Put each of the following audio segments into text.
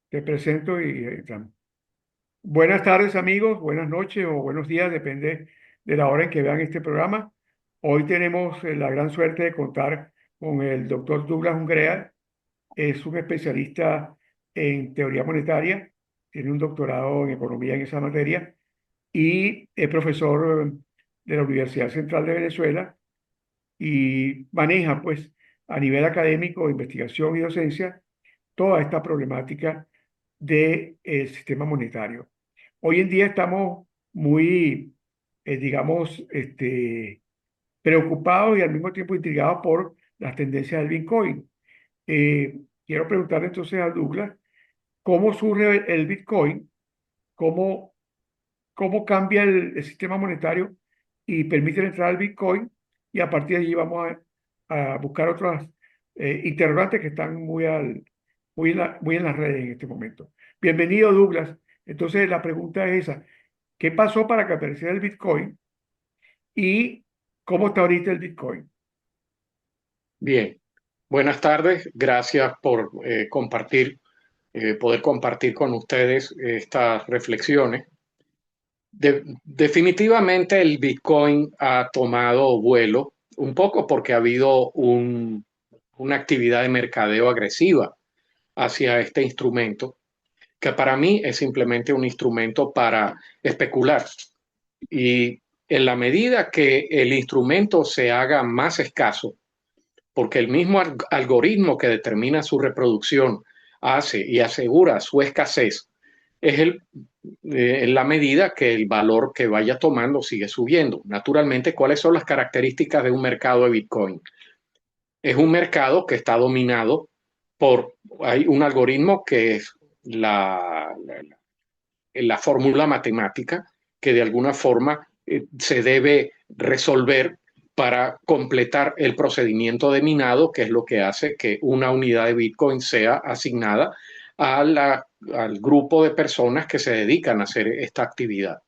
Te presento buenas tardes amigos, buenas noches o buenos días, depende de la hora en que vean este programa. Hoy tenemos la gran suerte de contar con el doctor Douglas Ungrea. Es un especialista en teoría monetaria, tiene un doctorado en economía en esa materia y es profesor de la Universidad Central de Venezuela y maneja pues a nivel académico, investigación y docencia toda esta problemática del sistema monetario. Hoy en día estamos muy, digamos, preocupados y al mismo tiempo intrigados por las tendencias del Bitcoin. Quiero preguntarle entonces a Douglas, ¿cómo surge el Bitcoin? ¿Cómo, cómo cambia el sistema monetario y permite la entrada al Bitcoin? Y a partir de allí vamos a buscar otras interrogantes que están muy en las redes en este momento. Bienvenido, Douglas. Entonces, la pregunta es esa. ¿Qué pasó para que apareciera el Bitcoin y cómo está ahorita el Bitcoin? Bien, buenas tardes. Gracias por poder compartir con ustedes estas reflexiones. Definitivamente el Bitcoin ha tomado vuelo, un poco porque ha habido una actividad de mercadeo agresiva hacia este instrumento, que para mí es simplemente un instrumento para especular. Y en la medida que el instrumento se haga más escaso, porque el mismo algoritmo que determina su reproducción hace y asegura su escasez, es en la medida que el valor que vaya tomando sigue subiendo. Naturalmente, ¿cuáles son las características de un mercado de Bitcoin? Es un mercado que está dominado hay un algoritmo que es la fórmula matemática que de alguna forma se debe resolver para completar el procedimiento de minado, que es lo que hace que una unidad de Bitcoin sea asignada al grupo de personas que se dedican a hacer esta actividad.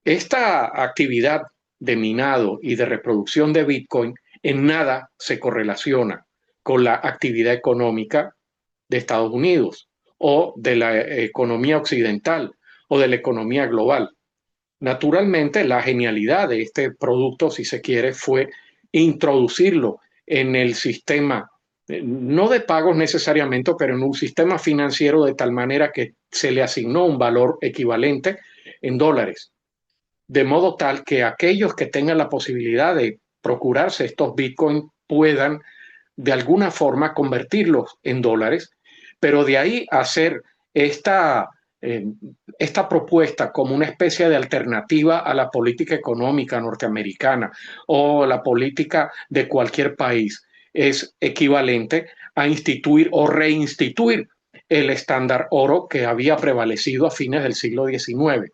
Esta actividad de minado y de reproducción de Bitcoin en nada se correlaciona con la actividad económica de Estados Unidos o de la economía occidental o de la economía global. Naturalmente, la genialidad de este producto, si se quiere, fue introducirlo en el sistema, no de pagos necesariamente, pero en un sistema financiero de tal manera que se le asignó un valor equivalente en dólares, de modo tal que aquellos que tengan la posibilidad de procurarse estos bitcoins puedan de alguna forma convertirlos en dólares, pero de ahí hacer esta, eh, esta propuesta como una especie de alternativa a la política económica norteamericana o la política de cualquier país es equivalente a instituir o reinstituir el estándar oro que había prevalecido a fines del siglo XIX.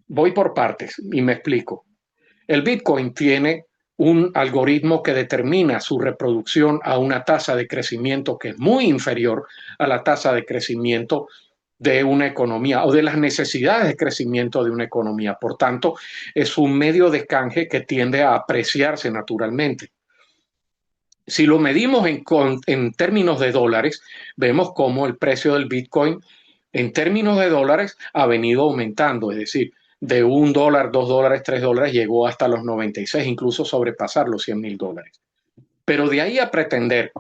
Voy por partes y me explico. El Bitcoin tiene un algoritmo que determina su reproducción a una tasa de crecimiento que es muy inferior a la tasa de crecimiento de una economía o de las necesidades de crecimiento de una economía. Por tanto, es un medio de canje que tiende a apreciarse naturalmente. Si lo medimos en términos de dólares, vemos cómo el precio del Bitcoin en términos de dólares ha venido aumentando, es decir, de $1, $2, $3 llegó hasta los 96, incluso sobrepasar los $100,000. Pero de ahí a pretender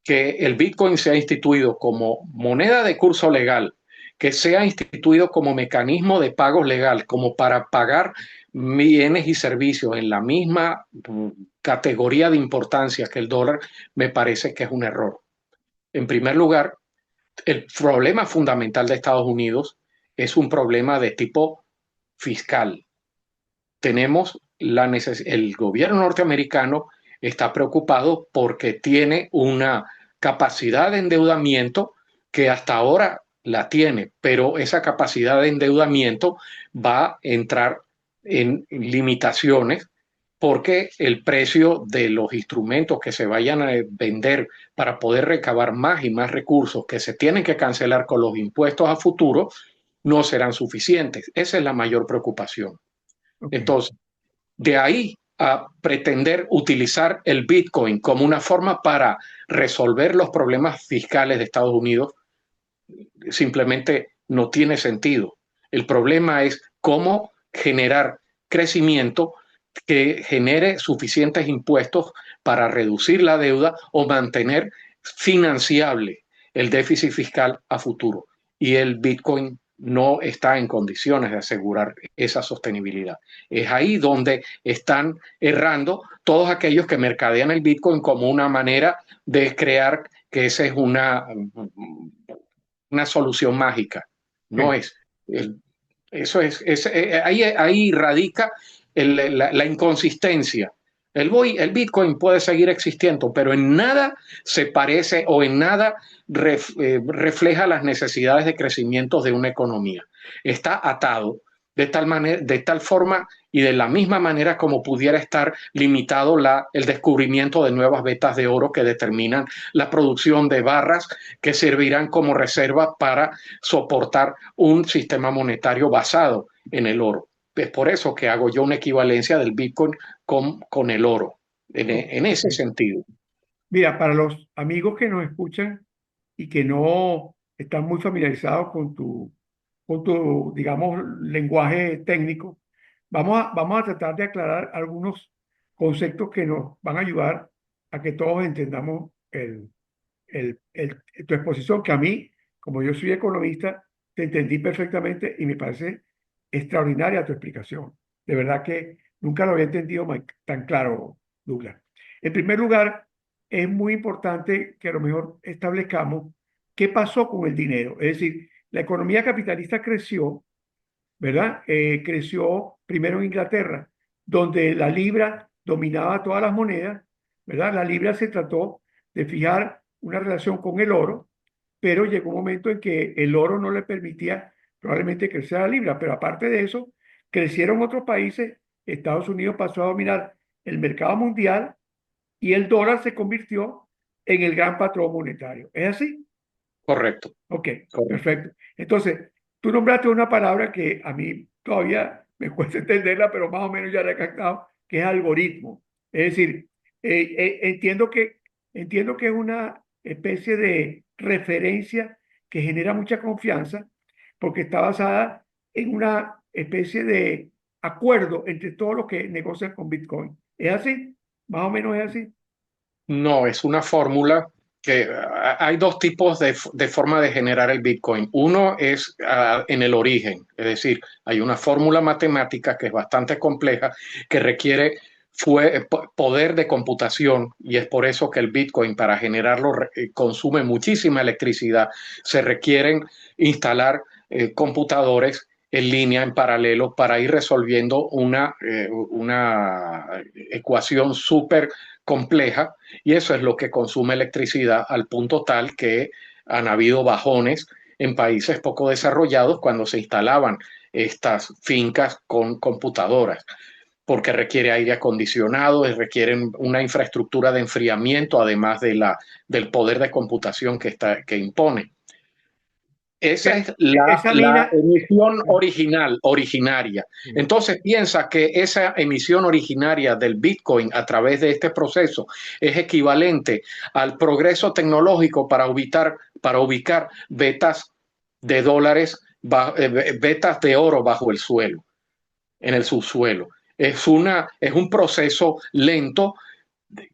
que el Bitcoin sea instituido como moneda de curso legal, que sea instituido como mecanismo de pago legal, como para pagar bienes y servicios en la misma categoría de importancia que el dólar, me parece que es un error. En primer lugar, el problema fundamental de Estados Unidos es un problema de tipo fiscal. El gobierno norteamericano está preocupado porque tiene una capacidad de endeudamiento que hasta ahora la tiene, pero esa capacidad de endeudamiento va a entrar en limitaciones porque el precio de los instrumentos que se vayan a vender para poder recabar más y más recursos que se tienen que cancelar con los impuestos a futuro no serán suficientes. Esa es la mayor preocupación. Ok, Entonces, de ahí a pretender utilizar el Bitcoin como una forma para resolver los problemas fiscales de Estados Unidos, simplemente no tiene sentido. El problema es cómo generar crecimiento que genere suficientes impuestos para reducir la deuda o mantener financiable el déficit fiscal a futuro. Y el Bitcoin no está en condiciones de asegurar esa sostenibilidad. Es ahí donde están errando todos aquellos que mercadean el Bitcoin como una manera de crear que esa es una solución mágica. No Sí. es. Eso ahí radica la inconsistencia. El Bitcoin puede seguir existiendo, pero en nada se parece o en nada refleja las necesidades de crecimiento de una economía. Está atado de tal manera, de tal forma y de la misma manera como pudiera estar limitado el descubrimiento de nuevas vetas de oro que determinan la producción de barras que servirán como reserva para soportar un sistema monetario basado en el oro. Es por eso que hago yo una equivalencia del Bitcoin con el oro, en ese Ok. sentido. Mira, para los amigos que nos escuchan y que no están muy familiarizados con tu, digamos, lenguaje técnico, vamos a tratar de aclarar algunos conceptos que nos van a ayudar a que todos entendamos tu exposición, que a mí, como yo soy economista, te entendí perfectamente y me parece extraordinaria tu explicación. De verdad que nunca lo había entendido tan claro, Douglas. En primer lugar, es muy importante que a lo mejor establezcamos qué pasó con el dinero. Es decir, la economía capitalista creció, ¿verdad? Creció primero en Inglaterra, donde la libra dominaba todas las monedas, ¿verdad? La libra se trató de fijar una relación con el oro, pero llegó un momento en que el oro no le permitía probablemente crecer la libra, pero aparte de eso, crecieron otros países, Estados Unidos pasó a dominar el mercado mundial y el dólar se convirtió en el gran patrón monetario. ¿Es así? Correcto, Ok, correcto. perfecto. Entonces, tú nombraste una palabra que a mí todavía me cuesta entenderla, pero más o menos ya la he captado, que es algoritmo. Es decir, entiendo que es una especie de referencia que genera mucha confianza porque está basada en una especie de acuerdo entre todos los que negocian con Bitcoin. ¿Es así? Más o menos es así. No, es una fórmula que hay dos tipos de forma de generar el Bitcoin. Uno es en el origen, es decir, hay una fórmula matemática que es bastante compleja, que requiere poder de computación y es por eso que el Bitcoin para generarlo consume muchísima electricidad. Se requieren instalar computadores en línea, en paralelo, para ir resolviendo una ecuación súper compleja y eso es lo que consume electricidad al punto tal que han habido bajones en países poco desarrollados cuando se instalaban estas fincas con computadoras, porque requiere aire acondicionado, requieren una infraestructura de enfriamiento, además del poder de computación que impone. Esa es Esa la mina, emisión original, originaria. Entonces piensa que esa emisión originaria del Bitcoin a través de este proceso es equivalente al progreso tecnológico para ubicar vetas de dólares, vetas de oro bajo el suelo, en el subsuelo. Es un proceso lento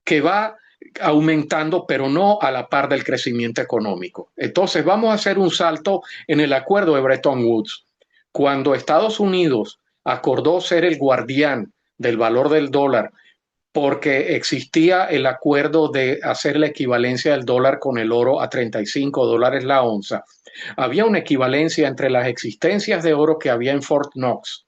que va aumentando, pero no a la par del crecimiento económico. Entonces, vamos a hacer un salto en el acuerdo de Bretton Woods. Cuando Estados Unidos acordó ser el guardián del valor del dólar, porque existía el acuerdo de hacer la equivalencia del dólar con el oro a $35 la onza, había una equivalencia entre las existencias de oro que había en Fort Knox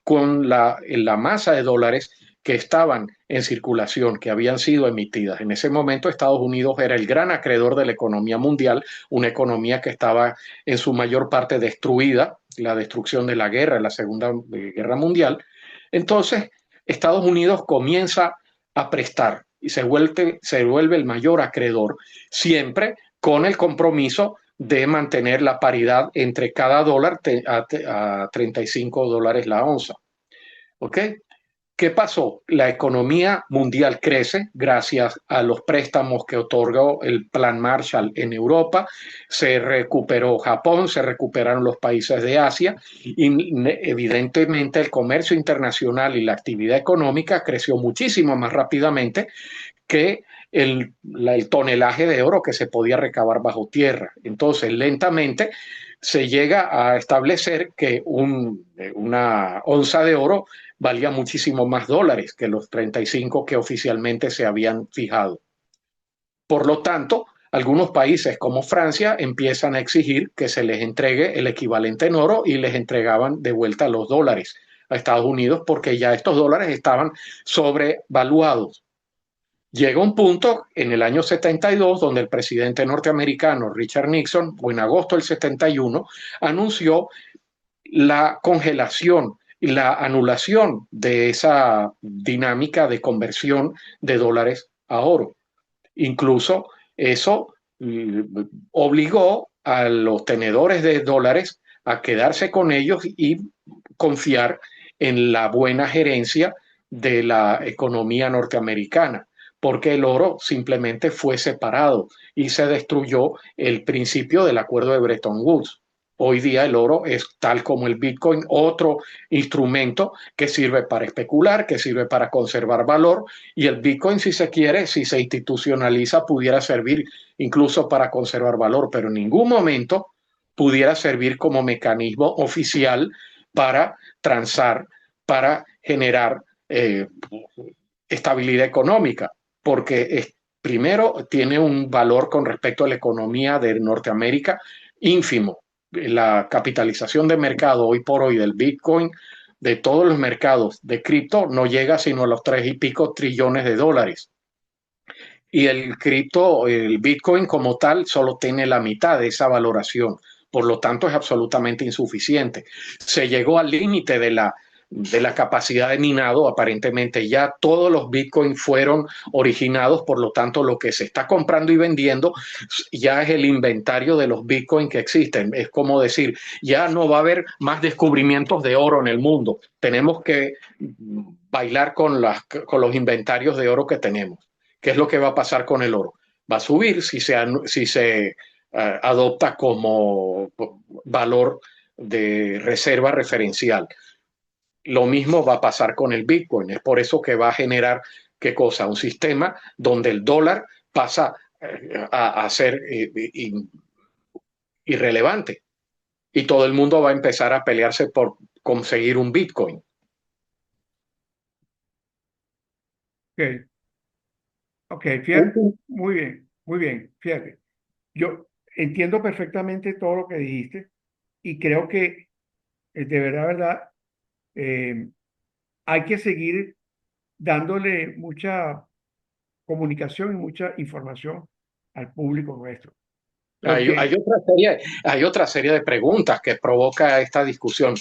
con la masa de dólares que estaban en circulación, que habían sido emitidas. En ese momento Estados Unidos era el gran acreedor de la economía mundial, una economía que estaba en su mayor parte destruida, la destrucción de la guerra, la Segunda Guerra Mundial. Entonces, Estados Unidos comienza a prestar y se vuelve el mayor acreedor, siempre con el compromiso de mantener la paridad entre cada dólar a $35 la onza. ¿Ok? ¿Qué pasó? La economía mundial crece gracias a los préstamos que otorgó el Plan Marshall en Europa, se recuperó Japón, se recuperaron los países de Asia y evidentemente el comercio internacional y la actividad económica creció muchísimo más rápidamente que el tonelaje de oro que se podía recabar bajo tierra. Entonces, lentamente se llega a establecer que una onza de oro valía muchísimo más dólares que los 35 que oficialmente se habían fijado. Por lo tanto, algunos países como Francia empiezan a exigir que se les entregue el equivalente en oro y les entregaban de vuelta los dólares a Estados Unidos porque ya estos dólares estaban sobrevaluados. Llega un punto en el año 72 donde el presidente norteamericano Richard Nixon, o en agosto del 71, anunció la congelación y la anulación de esa dinámica de conversión de dólares a oro. Incluso eso obligó a los tenedores de dólares a quedarse con ellos y confiar en la buena gerencia de la economía norteamericana, porque el oro simplemente fue separado y se destruyó el principio del acuerdo de Bretton Woods. Hoy día el oro es tal como el Bitcoin, otro instrumento que sirve para especular, que sirve para conservar valor, y el Bitcoin, si se quiere, si se institucionaliza, pudiera servir incluso para conservar valor, pero en ningún momento pudiera servir como mecanismo oficial para transar, para generar estabilidad económica, porque primero tiene un valor con respecto a la economía de Norteamérica ínfimo. La capitalización de mercado hoy por hoy del Bitcoin, de todos los mercados de cripto, no llega sino a los 3 y pico trillones de dólares. Y el cripto, el Bitcoin como tal, solo tiene la mitad de esa valoración. Por lo tanto, es absolutamente insuficiente. Se llegó al límite de la capacidad de minado, aparentemente ya todos los Bitcoin fueron originados, por lo tanto lo que se está comprando y vendiendo ya es el inventario de los Bitcoin que existen. Es como decir, ya no va a haber más descubrimientos de oro en el mundo, tenemos que bailar con los inventarios de oro que tenemos. ¿Qué es lo que va a pasar con el oro? Va a subir si se adopta como valor de reserva referencial. Lo mismo va a pasar con el Bitcoin. Es por eso que va a generar, ¿qué cosa? Un sistema donde el dólar pasa a ser irrelevante y todo el mundo va a empezar a pelearse por conseguir un Bitcoin. Ok, ok, fíjate, muy bien, fíjate. Yo entiendo perfectamente todo lo que dijiste y creo que verdad, eh, hay que seguir dándole mucha comunicación y mucha información al público nuestro. Hay, hay, Porque, otra serie, hay otra serie de preguntas que provoca esta discusión.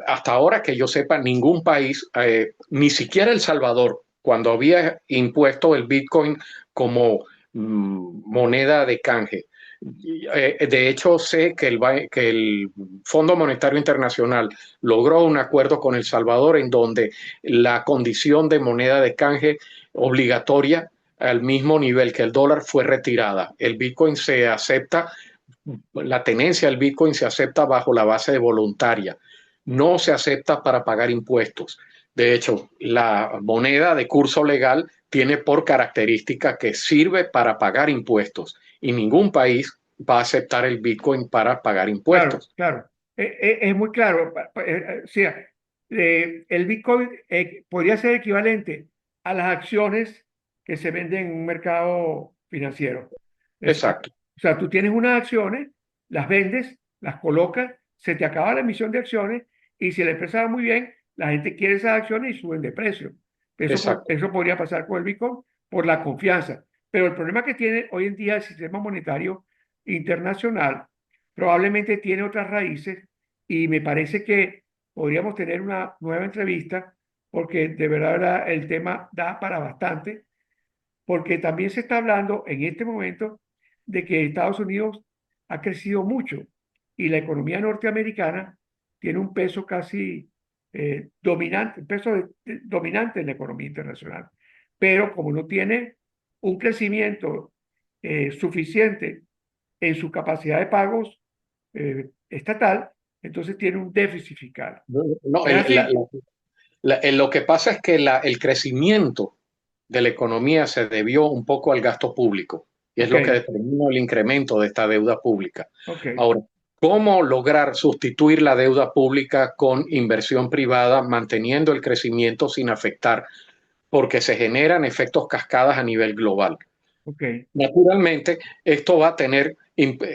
Hasta ahora que yo sepa, ningún país, ni siquiera El Salvador, cuando había impuesto el Bitcoin como moneda de canje. De hecho, sé que el Fondo Monetario Internacional logró un acuerdo con El Salvador en donde la condición de moneda de canje obligatoria al mismo nivel que el dólar fue retirada. El Bitcoin se acepta, la tenencia del Bitcoin se acepta bajo la base de voluntaria, no se acepta para pagar impuestos. De hecho, la moneda de curso legal tiene por característica que sirve para pagar impuestos y ningún país va a aceptar el Bitcoin para pagar claro, impuestos. claro, es muy claro. O sea, el Bitcoin podría ser equivalente a las acciones que se venden en un mercado financiero. Exacto, O sea, tú tienes unas acciones, las vendes, las colocas, se te acaba la emisión de acciones y si la empresa va muy bien, la gente quiere esas acciones y suben de precio. exacto. Eso podría pasar con el Bitcoin por la confianza. Pero el problema que tiene hoy en día el sistema monetario internacional probablemente tiene otras raíces y me parece que podríamos tener una nueva entrevista porque de verdad el tema da para bastante, porque también se está hablando en este momento de que Estados Unidos ha crecido mucho y la economía norteamericana tiene un peso casi dominante, dominante en la economía internacional. Pero como no tiene un crecimiento suficiente en su capacidad de pagos estatal, entonces tiene un déficit fiscal. No, ¿Es así? lo que pasa es que el crecimiento de la economía se debió un poco al gasto público y es Ok, lo que determinó el incremento de esta deuda pública. ok. Ahora, ¿cómo lograr sustituir la deuda pública con inversión privada manteniendo el crecimiento sin afectar? Porque se generan efectos cascadas a nivel global. Ok, Naturalmente, esto va a tener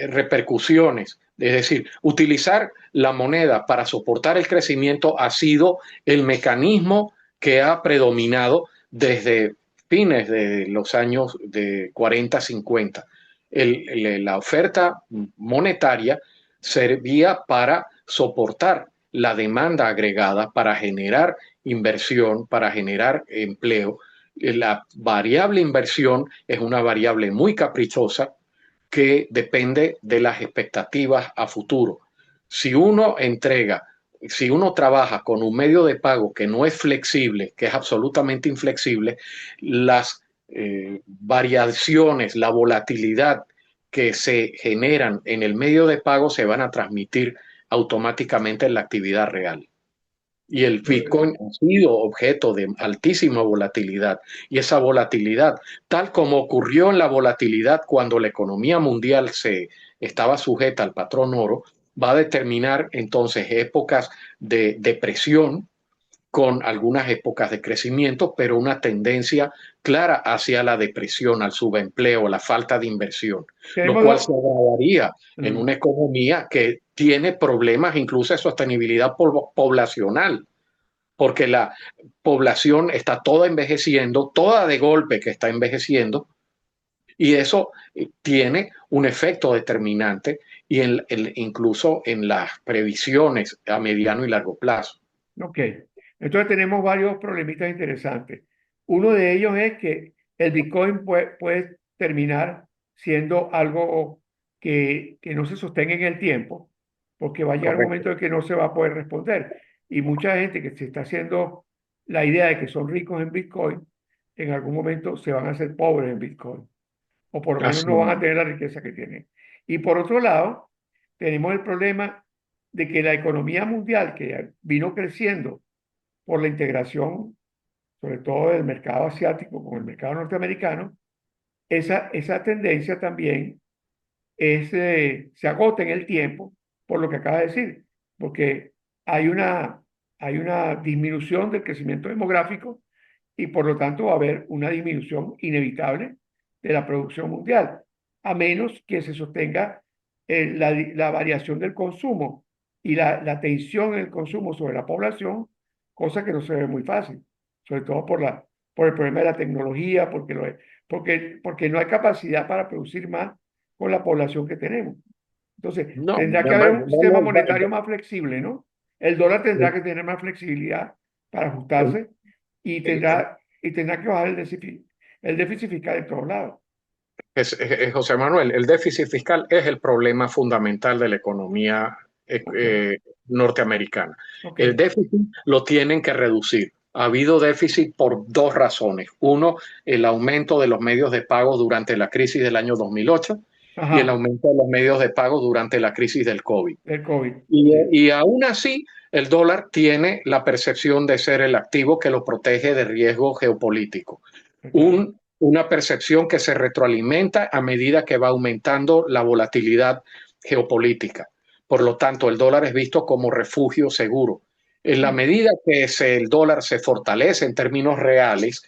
repercusiones. Es decir, utilizar la moneda para soportar el crecimiento ha sido el mecanismo que ha predominado desde fines de los años de 40, 50. La oferta monetaria servía para soportar la demanda agregada, para generar inversión, para generar empleo. La variable inversión es una variable muy caprichosa que depende de las expectativas a futuro. Si uno entrega, si uno trabaja con un medio de pago que no es flexible, que es absolutamente inflexible, las variaciones, la volatilidad que se generan en el medio de pago se van a transmitir automáticamente en la actividad real. Y el eh, Bitcoin ha sido objeto de altísima volatilidad. Y esa volatilidad, tal como ocurrió en la volatilidad cuando la economía mundial se estaba sujeta al patrón oro, va a determinar entonces épocas de depresión con algunas épocas de crecimiento, pero una tendencia clara hacia la depresión, al subempleo, la falta de inversión, lo tenemos cual se dos. agravaría en Mm, una economía que tiene problemas incluso de sostenibilidad poblacional, porque la población está toda envejeciendo, toda de golpe que está envejeciendo, y eso tiene un efecto determinante y incluso en las previsiones a mediano y largo plazo. ok, entonces tenemos varios problemitas interesantes. Uno de ellos es que el Bitcoin puede terminar siendo algo que no se sostenga en el tiempo, porque va a llegar un Correcto. momento en que no se va a poder responder. Y mucha gente que se está haciendo la idea de que son ricos en Bitcoin, en algún momento se van a hacer pobres en Bitcoin, o por lo menos Así, no van a tener la riqueza que tienen. Y por otro lado, tenemos el problema de que la economía mundial, que vino creciendo por la integración, sobre todo del mercado asiático con el mercado norteamericano, esa tendencia también se agota en el tiempo, por lo que acaba de decir, porque hay una, hay una disminución del crecimiento demográfico y por lo tanto va a haber una disminución inevitable de la producción mundial, a menos que se sostenga la variación del consumo y la tensión en el consumo sobre la población, cosa que no se ve muy fácil, sobre todo por el problema de la tecnología, porque no hay capacidad para producir más con la población que tenemos. Entonces, no, tendrá que haber un sistema monetario más flexible, ¿no? El dólar tendrá que tener más flexibilidad para ajustarse y tendrá que bajar el déficit fiscal de todos lados. José Manuel, el déficit fiscal es el problema fundamental de la economía Ok, norteamericana. ok, El déficit lo tienen que reducir. Ha habido déficit por dos razones. Uno, el aumento de los medios de pago durante la crisis del año 2008 y el ajá, aumento de los medios de pago durante la crisis del COVID. el COVID, Y, sí, y aún así, el dólar tiene la percepción de ser el activo que lo protege de riesgo geopolítico. claro. Una percepción que se retroalimenta a medida que va aumentando la volatilidad geopolítica. Por lo tanto, el dólar es visto como refugio seguro. En la Mm, medida que el dólar se fortalece en términos reales,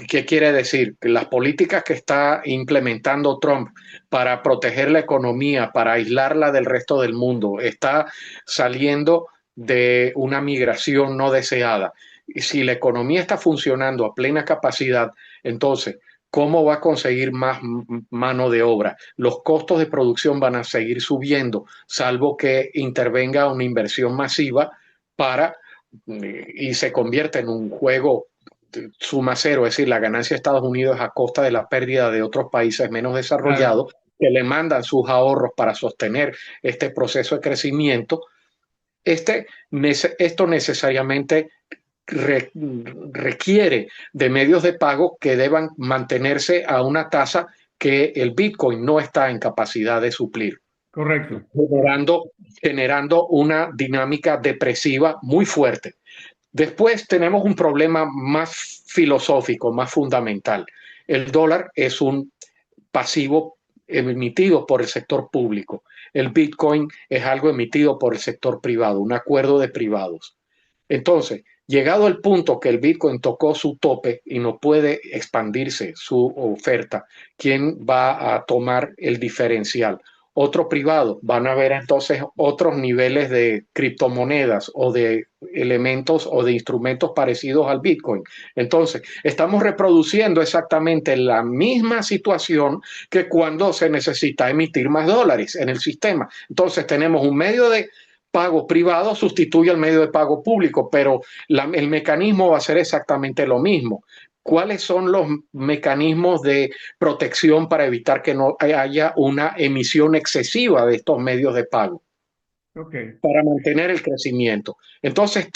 ¿qué quiere decir? Que las políticas que está implementando Trump para proteger la economía, para aislarla del resto del mundo, está saliendo de una migración no deseada. Y si la economía está funcionando a plena capacidad, entonces, ¿cómo va a conseguir más mano de obra? Los costos de producción van a seguir subiendo, salvo que intervenga una inversión masiva para y se convierte en un juego suma cero, es decir, la ganancia de Estados Unidos a costa de la pérdida de otros países menos claro, desarrollados que le mandan sus ahorros para sostener este proceso de crecimiento esto necesariamente requiere de medios de pago que deban mantenerse a una tasa que el Bitcoin no está en capacidad de suplir, Correcto, correcto. generando, generando una dinámica depresiva muy fuerte. Después tenemos un problema más filosófico, más fundamental. El dólar es un pasivo emitido por el sector público. El Bitcoin es algo emitido por el sector privado, un acuerdo de privados. Entonces, llegado el punto que el Bitcoin tocó su tope y no puede expandirse su oferta, ¿quién va a tomar el diferencial? Otro privado. Van a haber entonces otros niveles de criptomonedas o de elementos o de instrumentos parecidos al Bitcoin. Entonces, estamos reproduciendo exactamente la misma situación que cuando se necesita emitir más dólares en el sistema. Entonces, tenemos un medio de pago privado sustituye al medio de pago público, pero el mecanismo va a ser exactamente lo mismo. ¿Cuáles son los mecanismos de protección para evitar que no haya una emisión excesiva de estos medios de pago? Ok. Para mantener el crecimiento. Entonces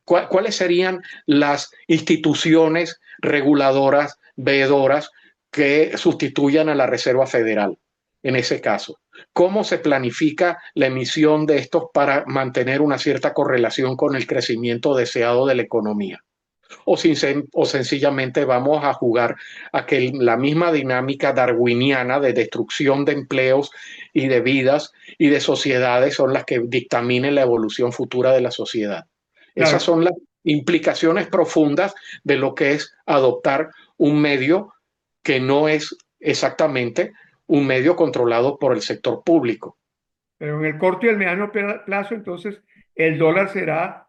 ¿cuáles serían las instituciones reguladoras, veedoras que sustituyan a la Reserva Federal en ese caso? ¿Cómo se planifica la emisión de estos para mantener una cierta correlación con el crecimiento deseado de la economía? O sencillamente vamos a jugar a que la misma dinámica darwiniana de destrucción de empleos y de vidas y de sociedades son las que dictaminen la evolución futura de la sociedad. Esas Claro, son las implicaciones profundas de lo que es adoptar un medio que no es exactamente un medio controlado por el sector público. pero en el corto y el mediano plazo, entonces, el dólar será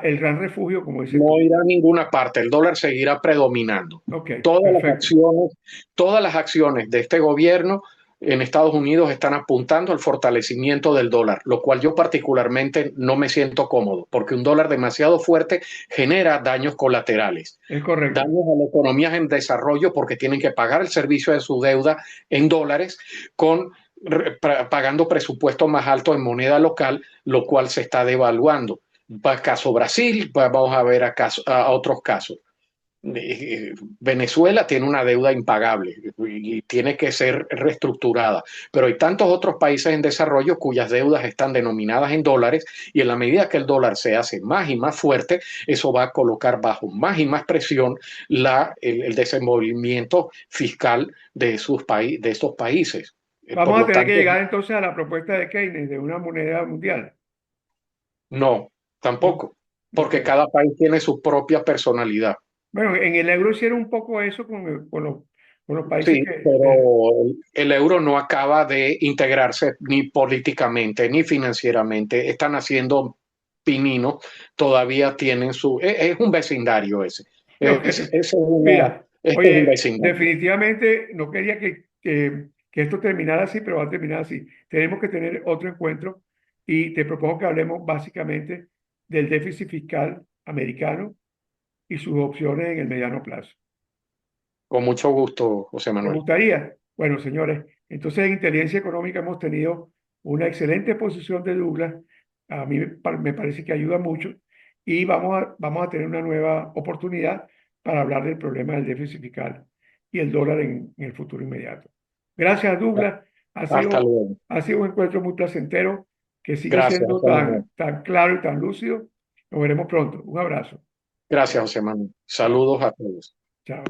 el gran refugio, como dices No tú. irá a ninguna parte, el dólar seguirá predominando. Ok, Todas las perfecto. acciones, todas las acciones de este gobierno en Estados Unidos están apuntando al fortalecimiento del dólar, lo cual yo particularmente no me siento cómodo, porque un dólar demasiado fuerte genera daños colaterales, Es correcto. daños a las economías en desarrollo porque tienen que pagar el servicio de su deuda en dólares con pagando presupuestos más altos en moneda local, lo cual se está devaluando. Caso Brasil, vamos a ver a otros casos. Venezuela tiene una deuda impagable y tiene que ser reestructurada, pero hay tantos otros países en desarrollo cuyas deudas están denominadas en dólares y en la medida que el dólar se hace más y más fuerte, eso va a colocar bajo más y más presión el desenvolvimiento fiscal de de estos países. Por Vamos a lo tener que tanto, llegar entonces a la propuesta de Keynes de una moneda mundial. no, No, tampoco, ok. porque cada país tiene su propia personalidad. Bueno, en el euro hicieron un poco eso con los países Sí, que... pero el euro no acaba de integrarse ni políticamente ni financieramente. Están haciendo pininos, todavía tienen es un vecindario ese. Ok. Mira, Este es un oye, vecindario. definitivamente no quería que esto terminara así, pero va a terminar así. Tenemos que tener otro encuentro y te propongo que hablemos básicamente del déficit fiscal americano y sus opciones en el mediano plazo. Con mucho gusto, José ¿Te Manuel. gustaría? Bueno, señores, entonces en inteligencia económica hemos tenido una excelente exposición de Douglas. A mí me parece que ayuda mucho y vamos a tener una nueva oportunidad para hablar del problema del déficit fiscal y el dólar en el futuro inmediato. Gracias, Douglas. Hasta luego. Ha sido un encuentro muy placentero que sigue Gracias, siendo José Manuel. tan claro y tan lúcido. Nos veremos pronto. Un abrazo. Gracias, José Manuel. Chao. Saludos a todos. Chao.